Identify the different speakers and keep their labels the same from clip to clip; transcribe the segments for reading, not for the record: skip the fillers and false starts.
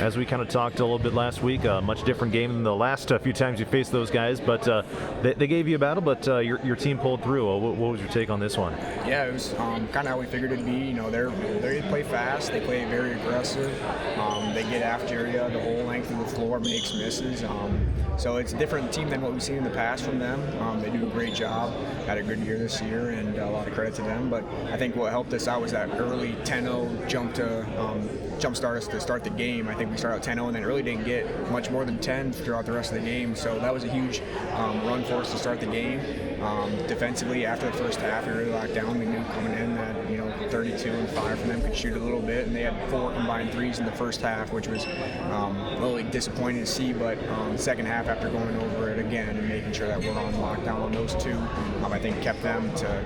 Speaker 1: As we kind of talked a little bit last week, a much different game than the last few times you faced those guys, but they gave you a battle, but your team pulled through. What was your take on this one?
Speaker 2: Yeah, it was kind of how we figured it'd be. You know, they play fast, they play very aggressive, they get after you the whole length of the floor, makes misses. So it's a different team than what we've seen in the past from them. They do a great job, had a good year this year, and a lot of credit to them. But I think what helped us out was that early 10-0 jump start us to start the game. I think we started out 10-0 and then really didn't get much more than 10 throughout the rest of the game. So that was a huge run for us to start the game. Defensively, after the first half, we really locked down. We knew coming in that 32 and 5 from them could shoot a little bit, and they had 4 combined threes in the first half, which was really disappointing to see. But the second half, after going over it again and making sure that we're on lockdown on those two, I think kept them to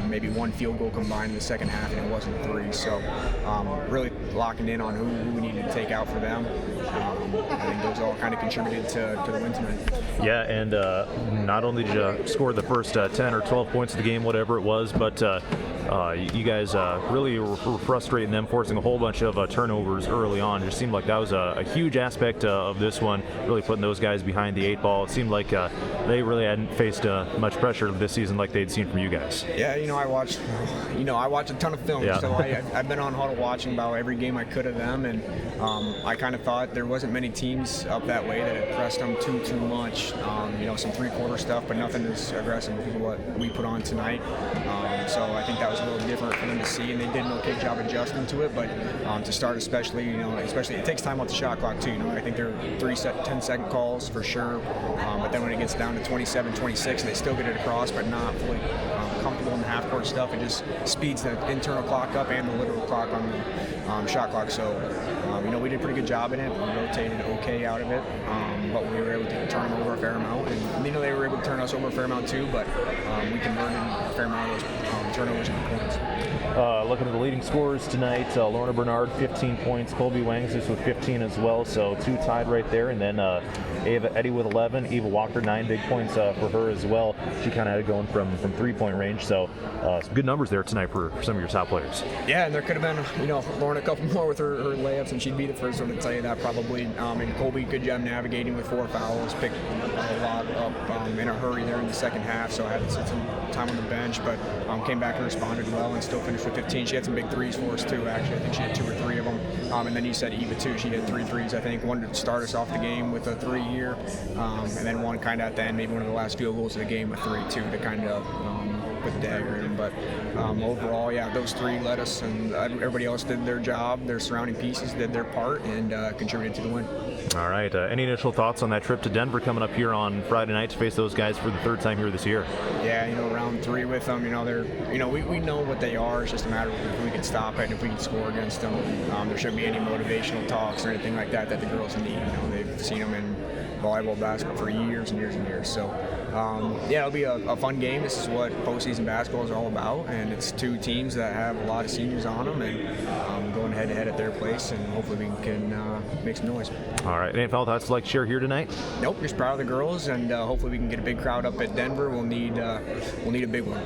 Speaker 2: maybe 1 field goal combined in the second half, and it wasn't 3. So really locking in on who we needed to take out for them. I think those all kind of contributed to the win tonight.
Speaker 1: Yeah, and not only did you score the first 10 or 12 points of the game, whatever it was, but you guys really were frustrating them, forcing a whole bunch of turnovers early on. It just seemed like that was a huge aspect of this one, really putting those guys behind the 8 ball. It seemed like they really hadn't faced much pressure this season like they'd seen from you guys.
Speaker 2: Yeah, I watched a ton of film,
Speaker 1: yeah.
Speaker 2: So I've been on huddle watching about every game I could of them, and I kind of thought there wasn't many teams up that way that had pressed them too much. Some 3-quarter stuff, but nothing as aggressive as what we put on tonight. So I think that was a little different for them to see, and they did an okay job adjusting to it. But to start, especially it takes time off the shot clock too. I think there are 10-second calls for sure, but then when it gets down to 27, 26, they still get it across, but not fully comfortable in the half-court stuff. It just speeds the internal clock up and the literal clock on the shot clock. So we did a pretty good job in it. We rotated okay out of it, but we were able to turn them over a fair amount, and they were able to turn us over a fair amount too. But we converted a fair amount of those turnovers into points.
Speaker 1: Looking at the leading scorers tonight, Lorna Bernard, 15 points, Colby Wangsus with 15 as well, so 2 tied right there, and then Ava Eddy with 11, Eva Walker, 9 big points for her as well. She kind of had it going from 3-point range, so some good numbers there tonight for some of your top players.
Speaker 2: Yeah, and there could have been, Lorna a couple more with her layups, and she'd be the first one to tell you that probably. And Colby, good job navigating with 4 fouls, picked a lot up in a hurry there in the second half, so I had to sit some time on the bench, but came back and responded well and still finished with 15. She had some big threes for us too, actually. I think she had 2 or 3 of them. And then you said Eva too. She had 3 threes, I think. One to start us off the game with a 3 here, and then one kind of at the end, maybe one of the last field goals of the game, a 3 too, to kind of put the dagger in. But overall, yeah, those 3 led us, and everybody else did their job. Their surrounding pieces did their part and contributed to the win.
Speaker 1: All right. Any initial thoughts on that trip to Denver coming up here on Friday night to face those guys for the 3rd time here this year?
Speaker 2: Yeah, round 3 with them. They're, we know what they are. It's just a matter of if we can stop it and if we can score against them. There shouldn't be any motivational talks or anything like that the girls need. They've seen them in volleyball, basketball for years and years and years. So, it'll be a fun game. This is what postseason basketball is all about, and it's 2 teams that have a lot of seniors on them, and going head-to-head at their place, and hopefully we can make some noise.
Speaker 1: All right. Any final thoughts to like share here tonight?
Speaker 2: Nope, just proud of the girls, and hopefully we can get a big crowd up at Denver. We'll need a big one.